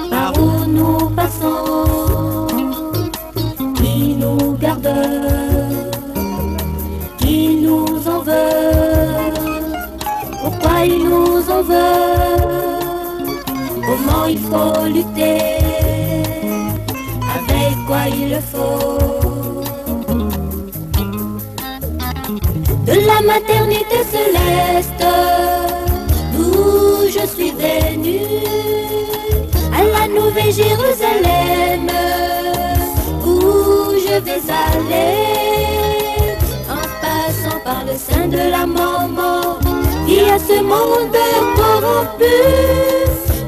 Par où nous passons, qui nous garde, qui nous en veut, pourquoi il nous en veut, comment il faut lutter, avec quoi il le faut. De la maternité céleste, d'où je suis venue, à la Nouvelle Jérusalem, où je vais aller, en passant par le sein de la maman, qui a ce monde corrompu.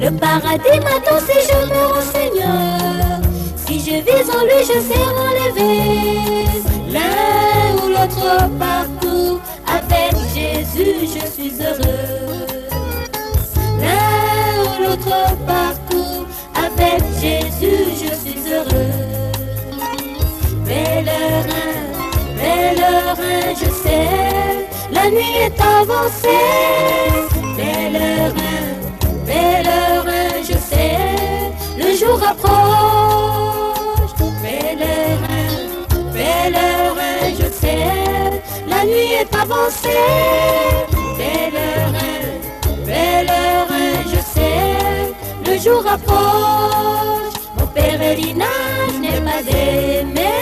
Le paradis m'attend si je me rends Seigneur, si je vis en lui je serai enlevé. L'un ou l'autre parcours, avec Jésus je suis heureux. L'un ou l'autre parcours, avec Jésus je suis heureux. Pèlerin, je sais, la nuit est avancée. Pèlerin, je sais, le jour approche. Pèlerin, je sais, la nuit est avancée. Pèlerin, je sais, le jour approche. Mon pèlerinage n'est pas aimé.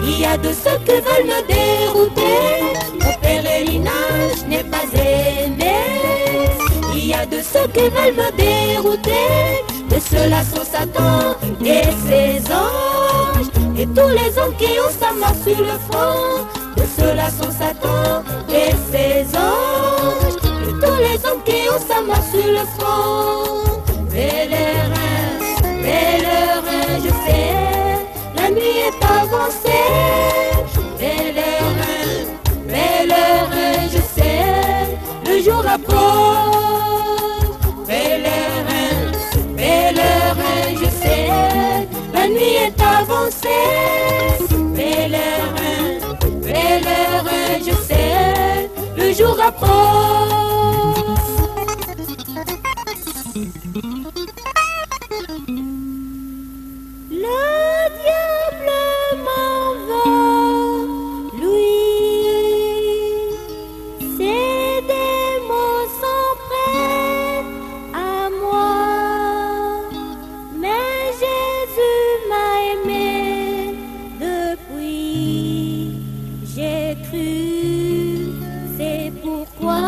Il y a de ceux qui veulent me dérouter. Mon pèlerinage n'est pas aimé. Il y a de ceux qui veulent me dérouter. De ceux-là sont Satan et ses anges, et tous les hommes qui ont sa main sur le front. De ceux-là sont Satan et ses anges, et tous les hommes qui ont sa main sur le front. Pèlerin, je sais, la nuit est avancée. Pèlerin, je sais, le jour approche. Pèlerin, je sais, la nuit est avancée. Pèlerin, je sais, le jour approche. Le diable m'en veut, lui, ses démons sont prêts à moi, mais Jésus m'a aimé depuis, j'ai cru, c'est pourquoi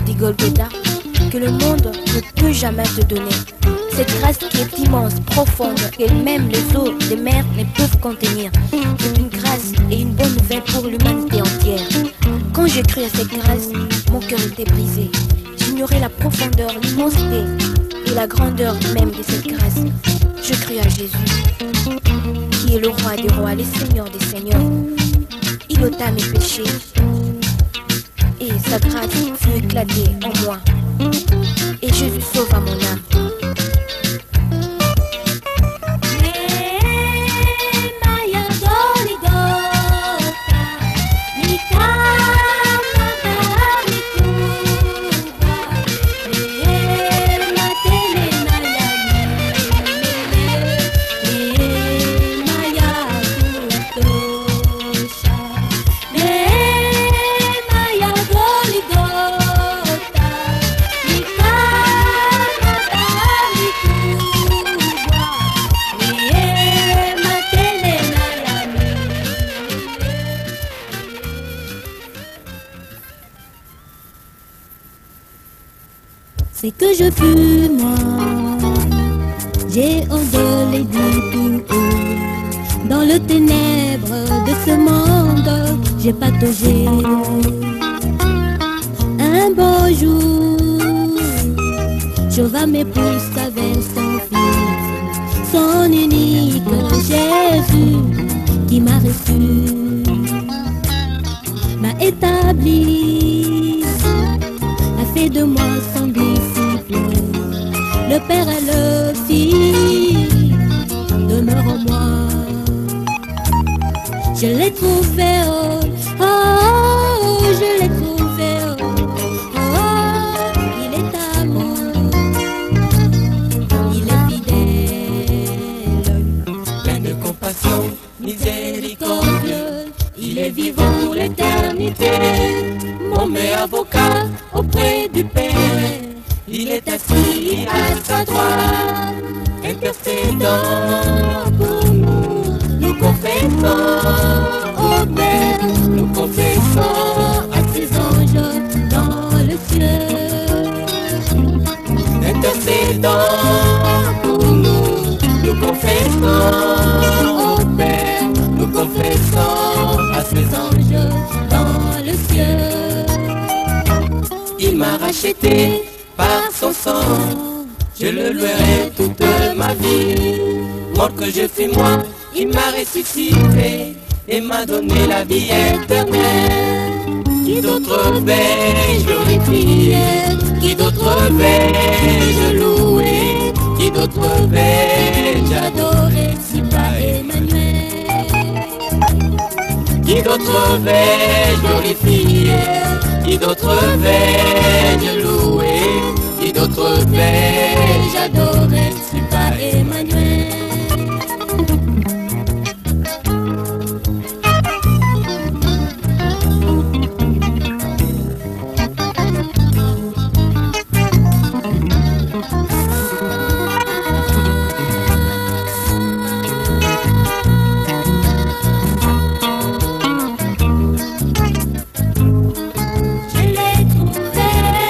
dit Golgotha, que le monde ne peut jamais te donner. Cette grâce qui est immense, profonde, que même les eaux des mers ne peuvent contenir. C'est une grâce et une bonne nouvelle pour l'humanité entière. Quand j'ai cru à cette grâce, mon cœur était brisé. J'ignorais la profondeur, l'immensité et la grandeur même de cette grâce. Je cru à Jésus, qui est le roi des rois, le seigneur des seigneurs. Il ôta mes péchés et sa grâce fut éclatée en moi. Et Jésus sauva mon âme. C'est que je fus moi, j'ai ondulé du tout haut. Dans le ténèbre de ce monde, j'ai pataugé. Un beau jour, Jéhovah m'épousse avec son fils, son unique Jésus, qui m'a reçu, m'a établi, a fait de moi son disciple. Le Père et le Fils demeurent en moi. Je l'ai trouvé, oh, oh, oh, je l'ai trouvé, oh, oh, oh, il est amour, il est fidèle, plein de compassion, miséricordieux, il est vivant pour l'éternité, mon meilleur avocat auprès du Père. Il est assis à sa droite, intercédant pour nous. Nous confessons au Père, nous confessons à ses anges dans le ciel. Intercédant pour nous, nous confessons au Père, nous confessons à ses anges dans le ciel. Il m'a racheté par son sang, je le louerai toute ma vie. Mort que je fus moi, il m'a ressuscité et m'a donné la vie éternelle. Qui d'autre vais-je glorifier? Qui d'autre vais-je louer? Qui d'autre vais-je adorer si pas Emmanuel? Qui d'autre vais-je glorifier? Qui d'autre vais-je louer? Qui d'autre vais-je adorer si pas Emmanuel? je l'ai trouvé.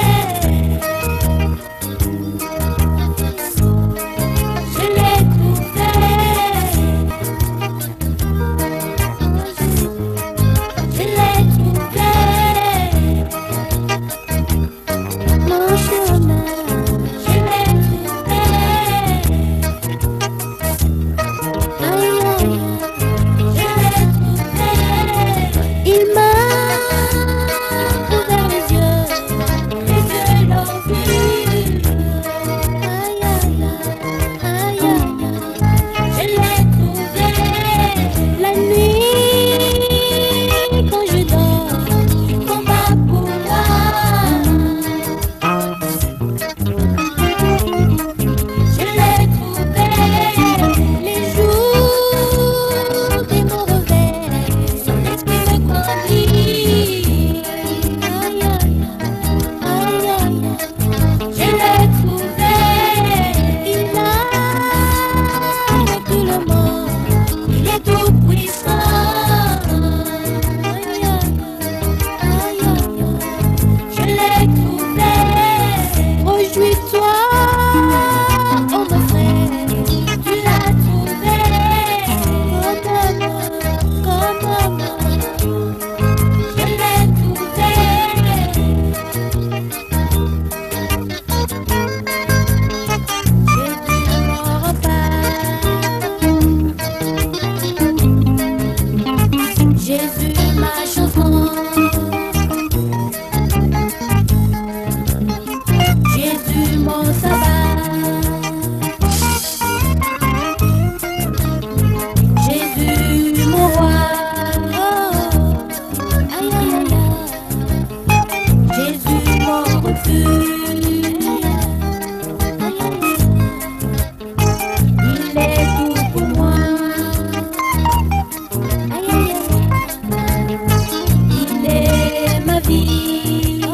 Il est tout pour moi. Il est ma vie.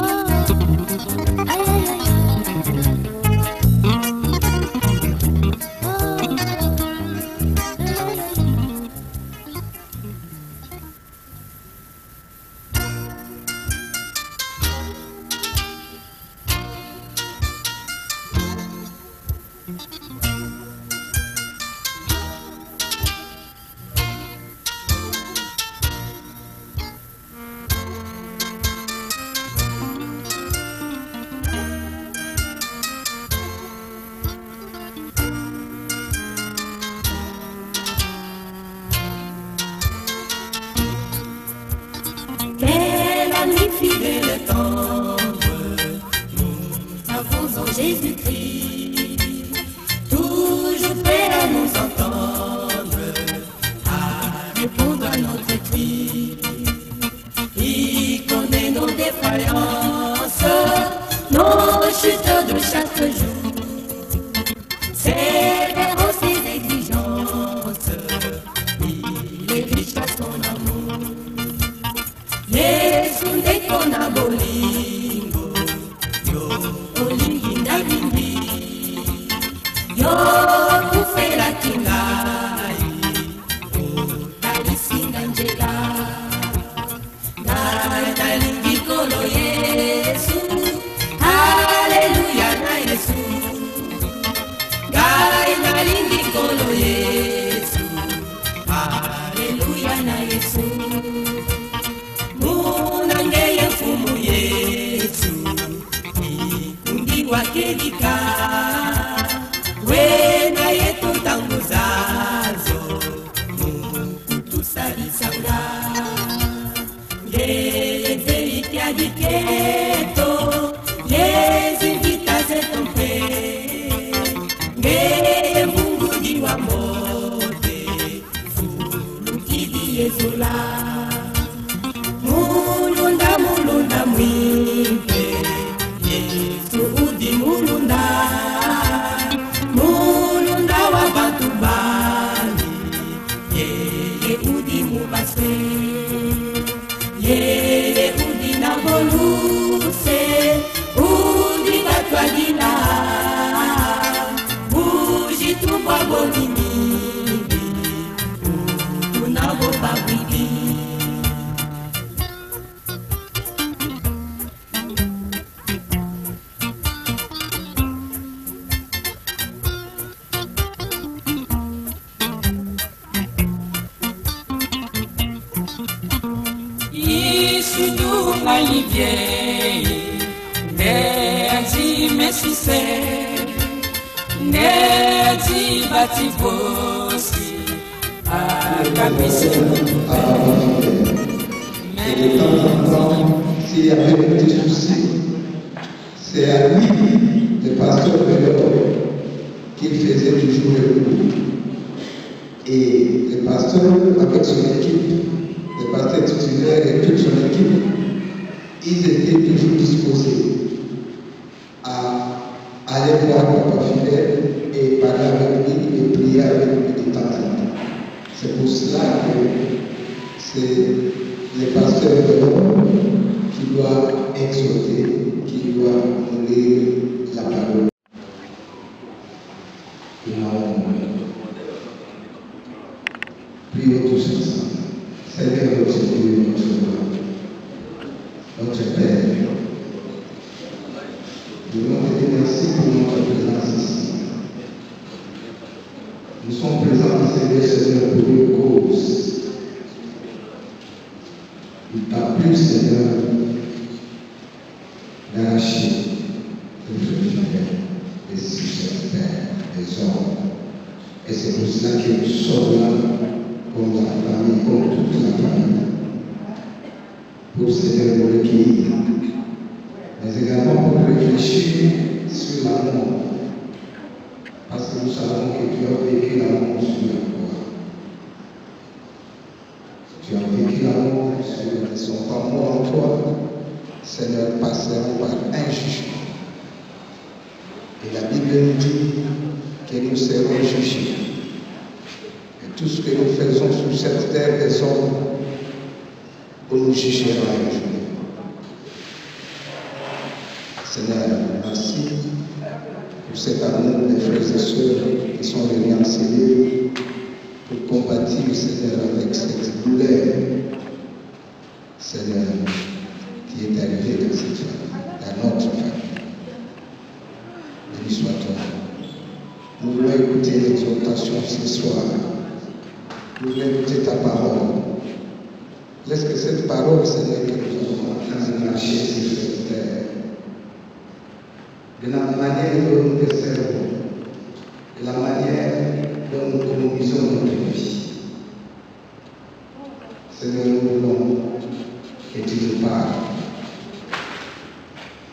Quel ami fidèle et tendre, nous avons en Jésus-Christ, toujours prêt à nous entendre, à répondre à notre cri. Il connaît nos défaillances, nos chutes de chaque jour, sévère ses exigences, il est riche à son amour. Yesu ndekona bolingo, yo olinginda bimbi, yo kufela kingai, otalisinga njela, ngai nalingi kolo Yesu, haleluya na Yesu, ngai nalingi kolo Yesu, haleluya na Yesu. Munangeye mfumu Yesu, ikundi wakedika, wena yetu ntango zazo, mukutusalisanga. Ngeye verite adiketo, Yesu vita zetompe, ngeye mungu diwa mote, fulukidi Yezula. Mulunda mulunda mwimpe, Yesu udi mulunda, mulunda wa bantu bani, yeye udi mubase, yeye udi na boluse, udi batwadina, buji tumbwa bolimi, unabo babidi. Isudunga livie, neazi mesise, neazi batibosi, akamisi. S'il y avait un petit souci, c'est à lui, le pasteur Pédro, qu'il faisait toujours le coup. Et le pasteur, avec son équipe, le pasteur titulaire et toute son équipe, ils étaient toujours disposés à aller voir Papa Fidèle et parler avec lui et prier avec lui de temps en temps. C'est pour cela que c'est le pasteur qui doit exhorter, qui doit lire la parole. Prions tous ensemble. Seigneur, notre Dieu, notre Père, nous voulons te dire merci pour notre présence ici. Nous sommes présents, Seigneur, pour une cause. Il t'a plu, Seigneur, d'arracher les frères, les sœurs, les hommes. Et c'est pour cela que nous sommes là, comme la famille, comme toute la famille, pour Seigneur nous recueillir, mais également pour réfléchir sur l'amour. Parce que nous savons que tu as vécu l'amour sur la croix. Tu as vécu l'amour sur son amour en toi. Seigneur, passera par un jugement. Et la Bible nous dit que nous serons jugés. Et tout ce que nous faisons sur cette terre des hommes, on nous jugera un jour. Seigneur, merci pour cet amour des frères et sœurs qui sont venus en cellule pour combattre, Seigneur, avec cette douleur, Seigneur, qui est arrivée dans cette famille, dans notre famille. Béni soit ton nom. Nous voulons écouter l'exhortation ce soir. Nous voulons écouter ta parole. Laisse que cette parole, Seigneur, que nous avons marché sur cette terre, de la manière dont nous te servons, de la manière dont nous conduisons notre vie. Seigneur, nous voulons que tu nous parles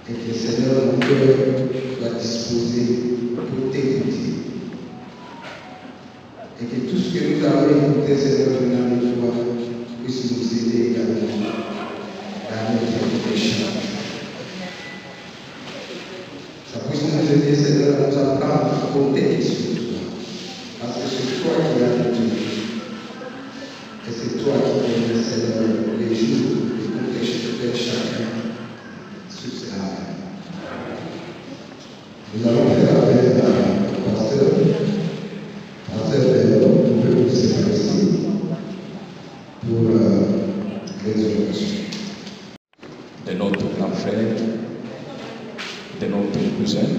et que, Seigneur, mon cœur soit disposé pour t'écouter. Et que tout ce que nous avons écouté, Seigneur, venant de toi, puisse nous aider également dans notre péché. Ça puisse nous aider, Seigneur, à nous apprendre à compter sur toi. Parce que c'est toi qui as tout. Et c'est toi qui connais, Seigneur, les jours et compter chacun sur ses âmes. Nous allons faire appel à pasteur Bélo, pour que vous soyez ici pour l'exhortation. De notre grand frère, de notre cousin,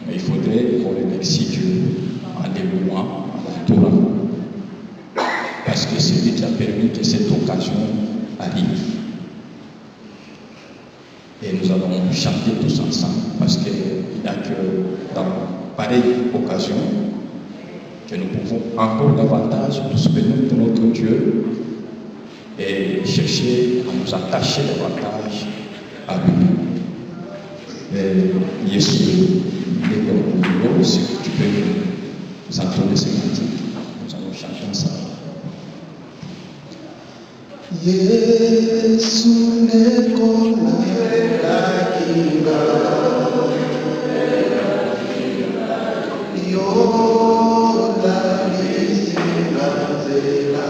mais il faudrait qu'on remercie Dieu en des moments, en entourant, parce que c'est lui qui a permis que cette occasion arrive. Et nous allons chanter tous ensemble, parce qu'il n'y a que dans pareille occasion que nous pouvons encore davantage nous souvenir de notre Dieu et chercher à nous attacher davantage à lui. Jésus, si tu peux nous entonner ce matin, nous allons chanter ensemble. Yesu nekona lakiba yo la visina zela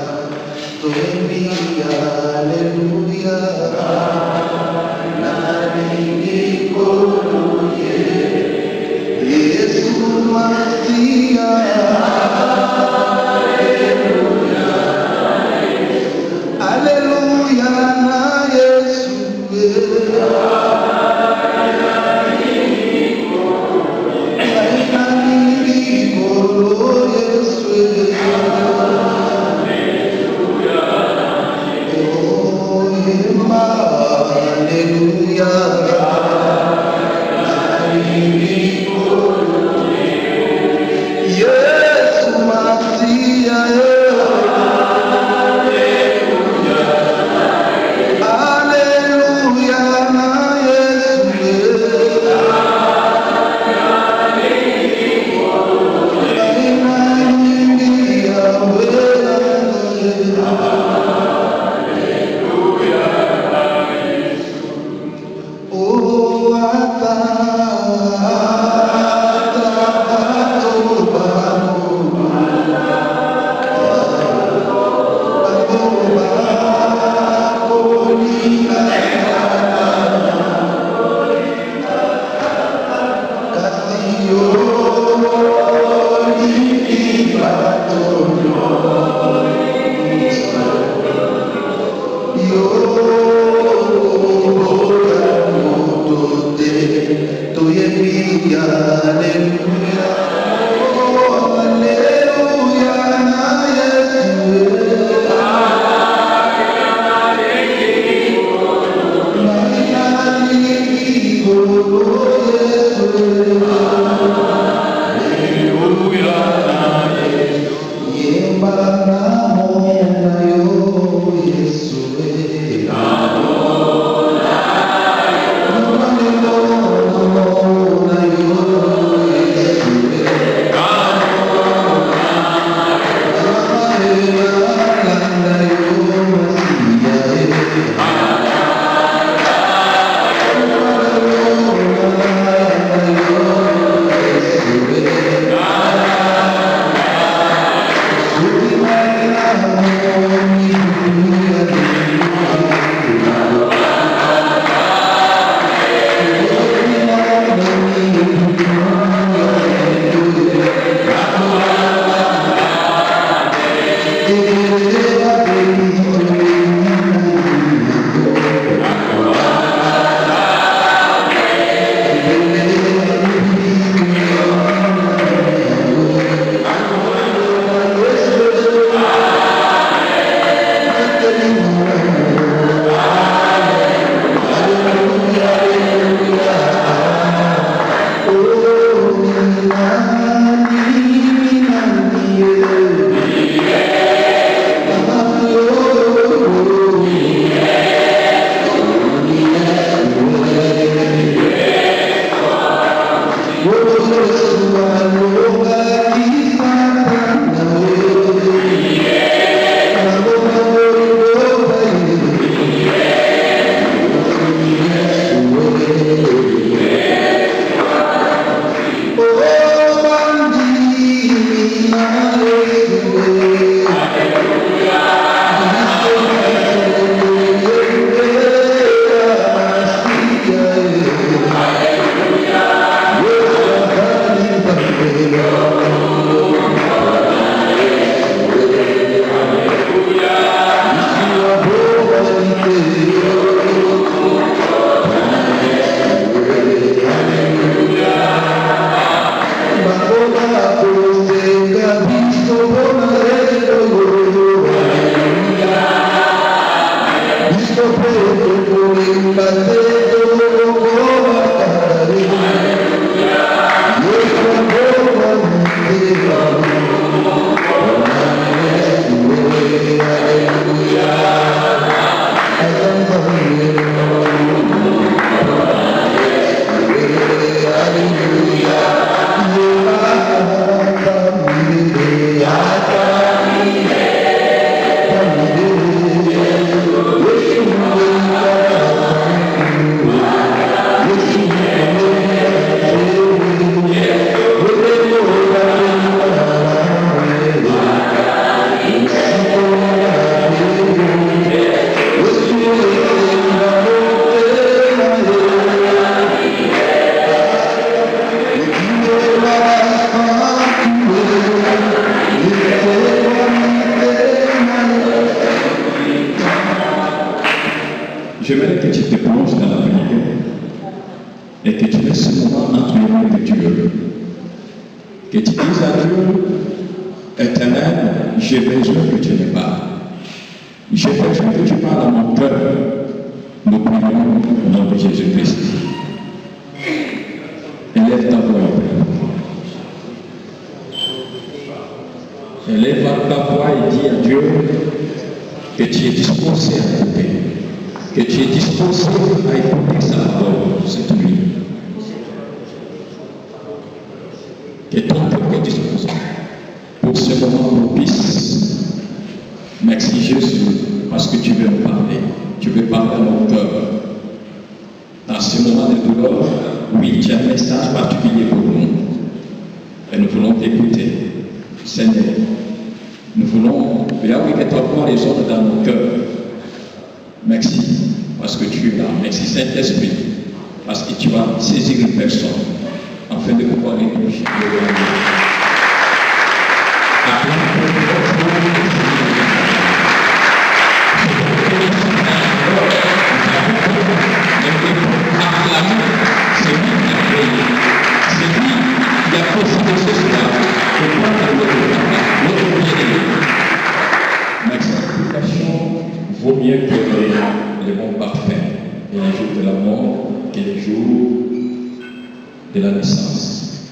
tomi aleluya la nikoluye Yesu Masia Aleluya na Yesu J'aimerais que tu te plonges dans la prière et que tu laisses ce moment entre les mains de Dieu. Que tu dises à Dieu, Éternel, j'ai besoin que tu me parles. J'ai besoin que tu parles à mon cœur. Nous prions au nom de Jésus-Christ. Élève ta voix. Élève ta voix et dis à Dieu que tu es disposé à écouter. Que tu es disposé à écouter sa parole cette nuit. Que ton cœur est disposé pour ce moment propice. Merci Jésus, parce que tu veux me parler. Tu veux parler à mon cœur. Dans ce moment de douleur, oui, tu as un message particulier pour nous. Et nous voulons t'écouter. Seigneur, nous voulons, oui, que ta voix résonne dans nos cœurs. Merci, parce que tu es là. Merci Saint-Esprit, parce que tu vas saisir une personne, afin de pouvoir l'écouter. C'est lui qui a possédé ce soir pour prendre notre bien-aimé. Ma sanctification vaut mieux que les bons parfums et les jours de la mort que les jours de la naissance.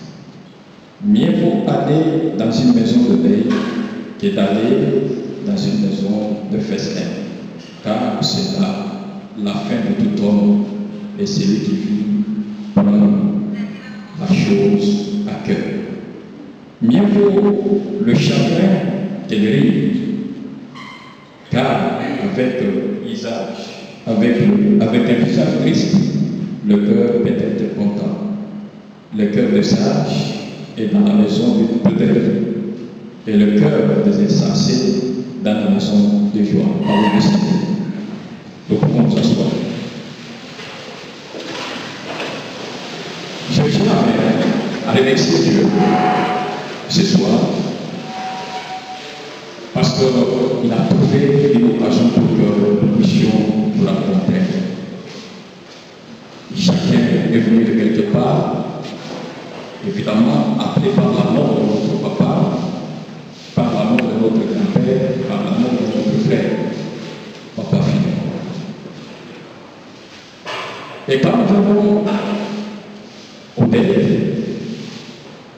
Mieux vaut aller dans une maison de deuil que d'aller dans une maison de festin, car c'est là la fin de tout homme et celui qui vit prend la chose à cœur. Mieux vaut le chagrin que le rire, car avec un visage triste, le cœur peut être content. Le cœur des sages est dans la maison de deuil, et le cœur des insensés dans la maison de joie. Par le Christ. Nous pouvons nous asseoir. Je tiens à remercier Dieu ce soir parce qu'il a trouvé une occasion pour que nous puissions nous rencontrer. Chacun est venu de quelque part, évidemment, appelé par la mort de notre papa, par la mort de notre grand-père, par la mort de notre frère, papa Philippe. Et quand nous venons au deuil,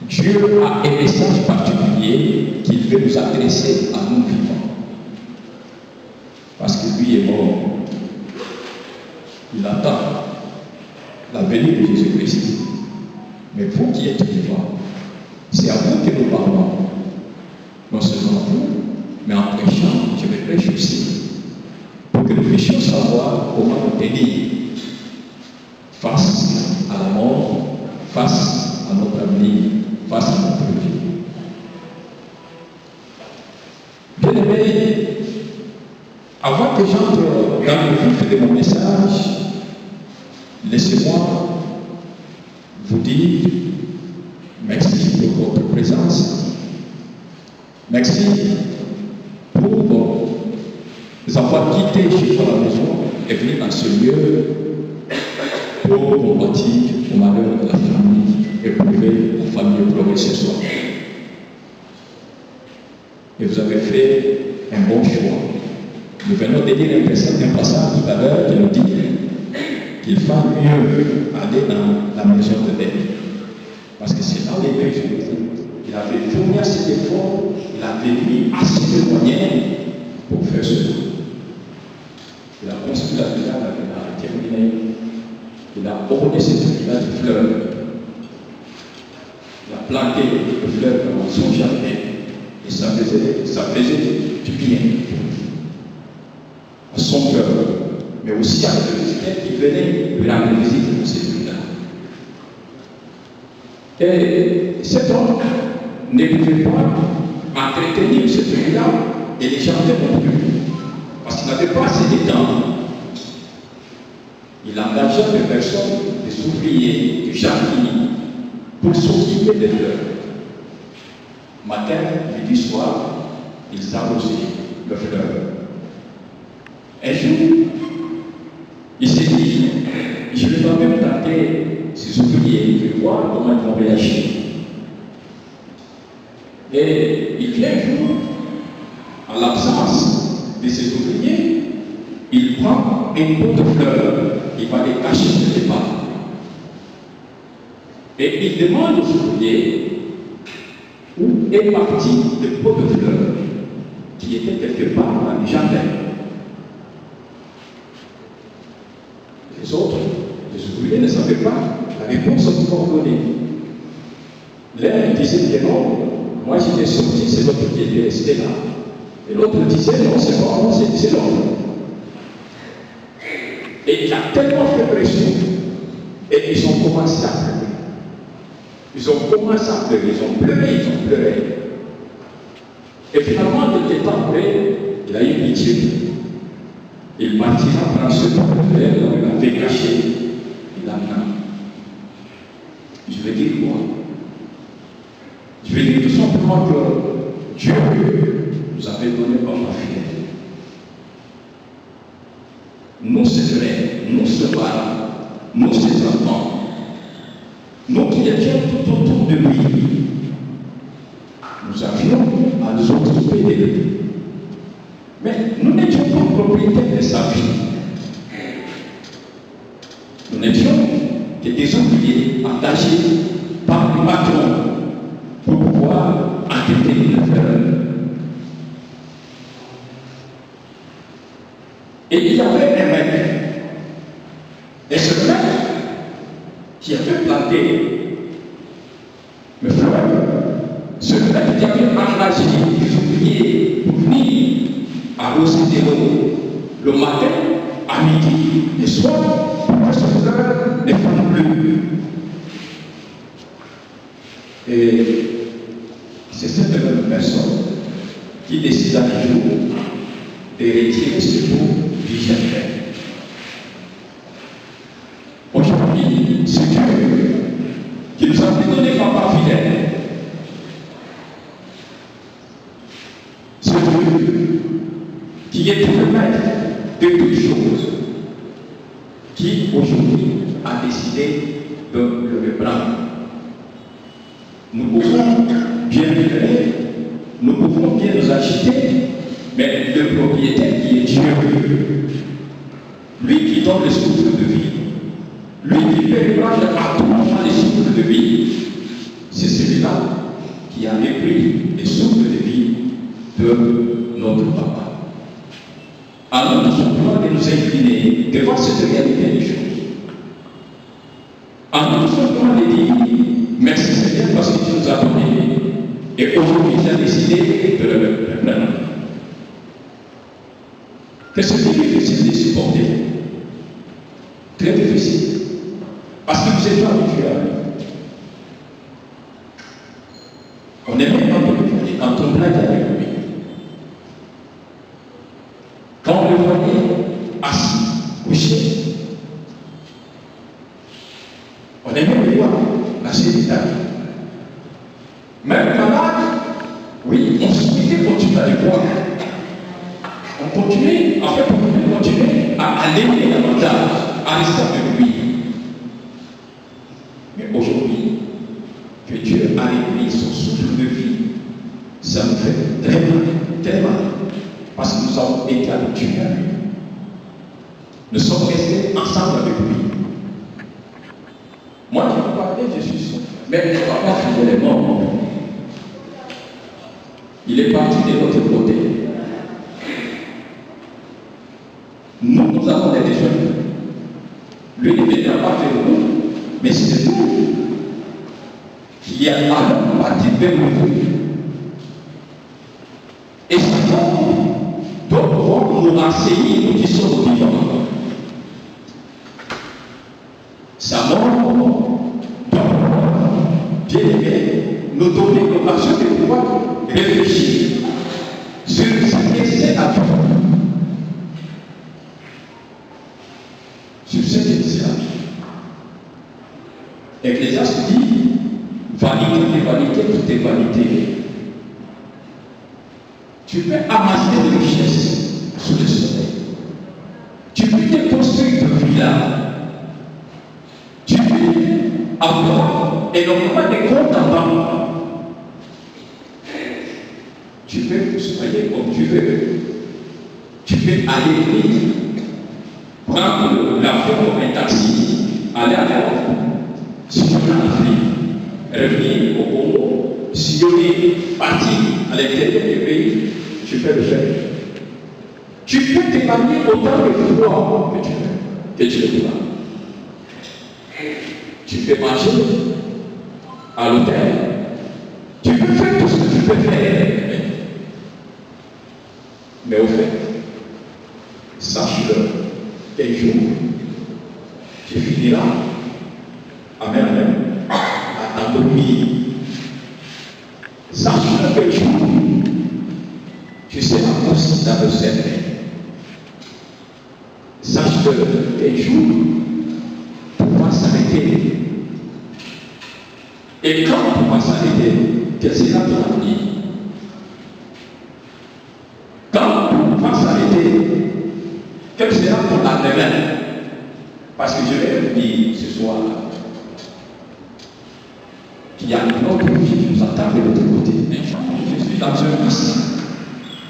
Dieu a un message particulier qu'il veut nous adresser à nous vivants. Parce que lui est mort. Il attend la venue de Jésus-Christ. Mais vous qui êtes vivants, c'est à vous que nous parlons. Non seulement vous, mais en prêchant, je vais prêcher aussi. Pour que nous puissions savoir comment nous tenir face à la mort, face à notre avenir, face à notre vie. Bien-aimés, avant que j'entre dans le vif de mon message, laissez-moi vous dire merci pour votre présence. Merci pour nous avoir quittés chez toi à la maison et venir dans ce lieu pour combattre au malheur de la famille et prouver aux familles pleurer ce soir. Et vous avez fait un bon choix. Nous venons de lire un passage tout à l'heure qui nous dit qu'il faut mieux aller dans la maison de Dieu. Parce que c'est dans les maisons. Il avait fourni assez d'efforts, il avait mis assez de moyens pour faire cela. Il a construit la villa, il a terminé. Il a orné cette villa de fleurs. Il a planté le fleuve dans son jardin. Et ça faisait du bien à son cœur, mais aussi à les visiteurs qui venaient lui rendre visite dans cette villa. Et cet homme ne pouvait pas entretenir cette villa et les jardins non plus, parce qu'il n'avait pas assez de temps. Il engagea des personnes, des ouvriers, des jardiniers, pour s'occuper des fleurs. Matin, midi, soir, ils arrosaient le fleur. Un jour, il s'est dit, je vais quand même tenter ces ouvriers, je vais voir comment ils vont réagir. Et il vient un jour, en l'absence de ces ouvriers, il prend un pot de fleurs, il va les cacher quelque part. Et il demande aux ouvriers où est parti le pot de fleurs qui était quelque part dans le jardin. Les autres, les ouvriers ne savaient pas la réponse qu'ils vont donner. L'un disait que non, moi j'étais sorti, c'est l'autre qui était resté là. Et l'autre disait non, c'est pas moi, c'est l'autre. Et il a tellement fait pression. Et ils ont commencé à pleurer. Ils ont commencé à pleurer, ils ont pleuré. Et finalement, quelque temps après, il a eu pitié. Il partira prendre ce temps de fleurs, il l'avait caché, il l'amena. Je vais dire quoi? Je vais dire tout simplement que Dieu nous avait donné un fidèle. Nous, ses frères, nous, ses parents, nous, ses enfants, nous qui étions tout autour de lui, nous avions à nous occuper de lui. Mais nous n'étions pas propriétaires de sa vie. Nous n'étions que des ouvriers engagés par le patron pour pouvoir entretenir le fleur. Et il y avait un maître. Et ce maître qui avait planté le fleur, ce maître qui avait engagé les ouvriers pour venir arroser des eaux le matin, à midi, le soir, pour que ce fleur ne fût plus. Et c'est cette même personne qui décida un jour de retirer ce pot du jardin. Aujourd'hui, c'est Dieu qui nous a donné papa fidèle. C'est Dieu qui est le maître de toutes choses, qui aujourd'hui a décidé de le reprendre. Nous pouvons bien vivre, nous pouvons bien nous agiter, mais le propriétaire qui est Dieu, lui qui donne le souffle de vie, lui qui fait prendre à tout moment les souffles de vie, c'est celui-là qui a repris les souffles de vie de notre papa. Alors nous sommes droits de nous incliner devant cette réalité des choses. Alors nous sommes droits de dire Merci Seigneur parce que tu nous as donné. Et aujourd'hui, tu as décidé de le prendre. Qu'est-ce que c'est difficile de supporter? Très difficile. Parce que vous êtes habitués à lui. On est même habitué quand on blague avec lui. Quand on le voyait assis, couché, on aimait le voir, lâcher les tables. Même malade, oui, on souhaitait continuer à le voir. On continue, en fait, on continue à l'aimer davantage, à rester avec lui. Mais aujourd'hui, que Dieu a émis son souffle de vie, ça nous fait très mal, très mal. Parce que nous avons été habitués à lui. Nous sommes restés ensemble avec lui. Moi, je vous parlais, je suis son frère. Mais le papa, il est mort. Il est parti de l'autre côté. Nous avons des jeunes. Lui, il ne viendra pas vers nous, mais c'est nous qui allons partir vers nous. Et ça doit pouvoir nous renseigner, nous qui sommes vivants. Sa mort doit bien aimé nous donner l'occasion de pouvoir réfléchir sur ce que c'est la vie. Sur ce que c'est la vie. Ecclésiaste dit vanité des vanités, tout est vanité. Tu peux amasser des richesses sous le soleil. Tu peux te construire de villas. Tu peux avoir énormément de comptes en banque. Tu peux soigner comme tu veux. Tu peux aller vite, prendre l'avion comme un taxi, aller à l'aéroport, sillonner l'Afrique, revenir au Congo, sillonner, partir à l'intérieur du pays. Tu peux le faire. Tu peux t'épargner autant de pouvoir que tu veux, que tu le dois. Tu peux manger à l'hôtel. Tu peux faire tout ce que tu peux faire. Mais au fait, sache-le qu'un jour, tu finiras, amen, amen, à t'endormir. Sache-le qu'un jour, tu seras aussi dans le cercle. Sache-le qu'un jour, tout va s'arrêter. Et quand tout va s'arrêter, quel sera ton avenir? Quand tout va s'arrêter, quel sera ton lendemain? Parce que je vais vous dire ce soir qu'il y a une autre vie qui nous attend de l'autre côté. Je suis dans un bus.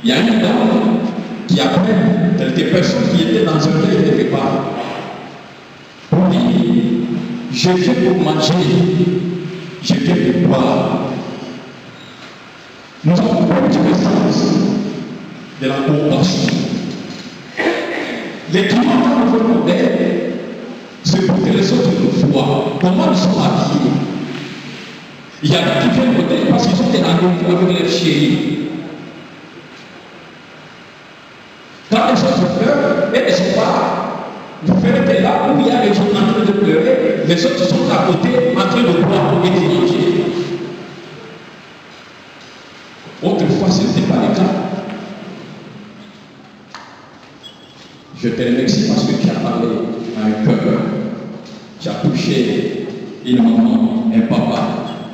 Il y a une dame qui appelle quelques personnes qui étaient dans un lieu quelque part. On dit, je viens pour manger, je viens pour boire. Nous avons pris du message de la compassion. Les clients dans notre modèle, c'est pour que les autres nous voient comment nous sommes habillés. Il y a des qui viennent modèle parce qu'ils ont des rendez-vous avec leurs chéris. Quand les autres pleurent, et ne sont pas, vous ferez là où il y a les gens en train de pleurer, les autres sont à côté en train de boire et de manger. Autrefois, ce n'était pas le cas. Je te remercie parce que tu as parlé à un cœur. Tu as touché une maman, un papa,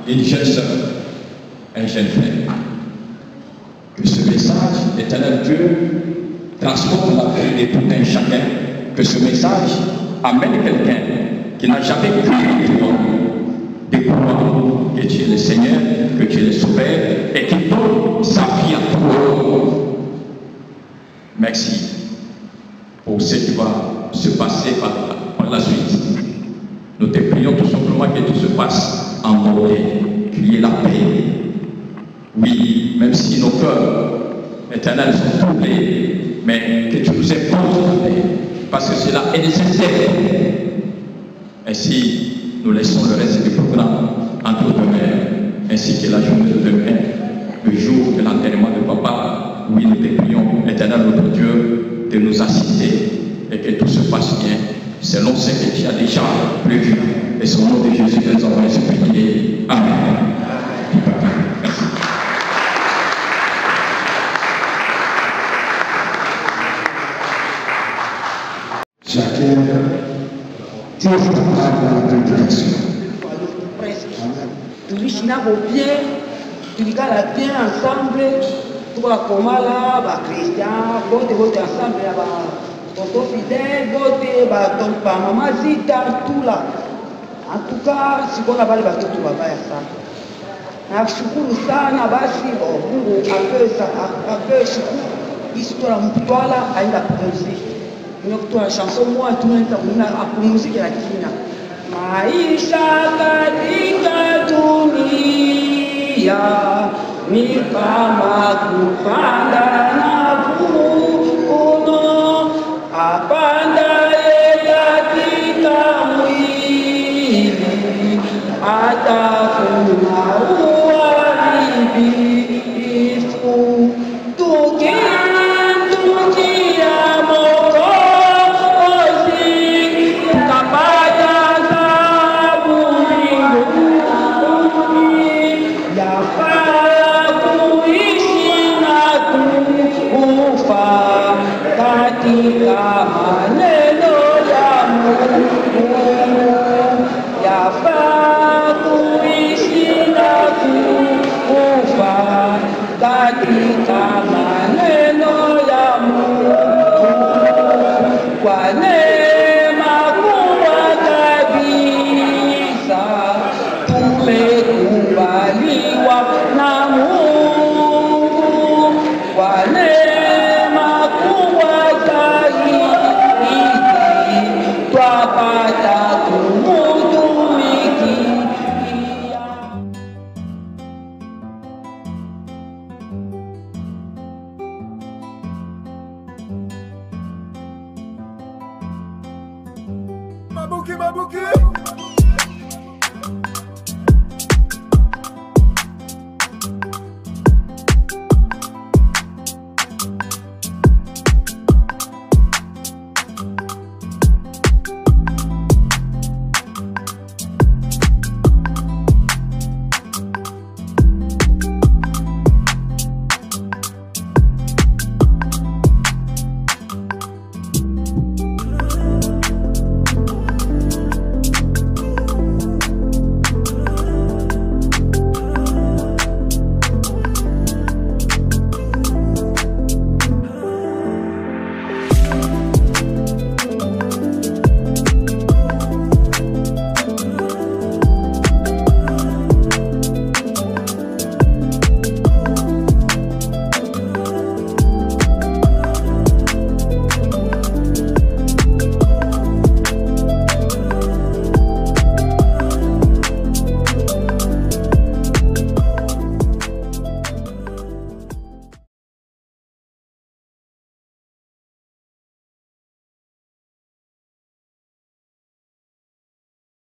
une jeune soeur, un jeune frère. Que ce message, éternel Dieu, transporte la vie de tout un chacun. Que ce message amène quelqu'un qui n'a jamais cru en toi, de croire que tu es le Seigneur, que tu es le Sauveur et qui donne sa vie à toi. Merci pour ce qui va se passer par la suite. Nous te prions tout simplement que tout se passe en bonté, qu'il y ait la paix. Oui, même si nos cœurs éternels sont troublés, mais que tu nous imposes la paix, parce que cela est nécessaire. Ainsi, nous laissons le reste du programme entre demain ainsi que la journée de demain, le jour de l'enterrement de papa. Oui, nous te prions, éternel notre Dieu, de nous assister et que tout se passe bien selon ce que tu as déjà prévu. Et au nom de Jésus, nous avons prié. Amen. Merci. Chacun tire sa part dans la prédication. Tulishi nabo bien, tulikala bien ensemble, tukakomala ba Christian, bote ensemble ya ba tonton fidèle, bote ba mama Zita, tout là. En tout cas, sikona bale batoto babaya sana. Nakushukuru sana basi Mungu ape shukuru histoire mtwala aenda kupumzika. Nimekutoa chanson moja tunaita apumzike na kimya. Maisha katika dunia ni kama kupanda na kuvuno, apandaye katika mwili atavuna uharibifu.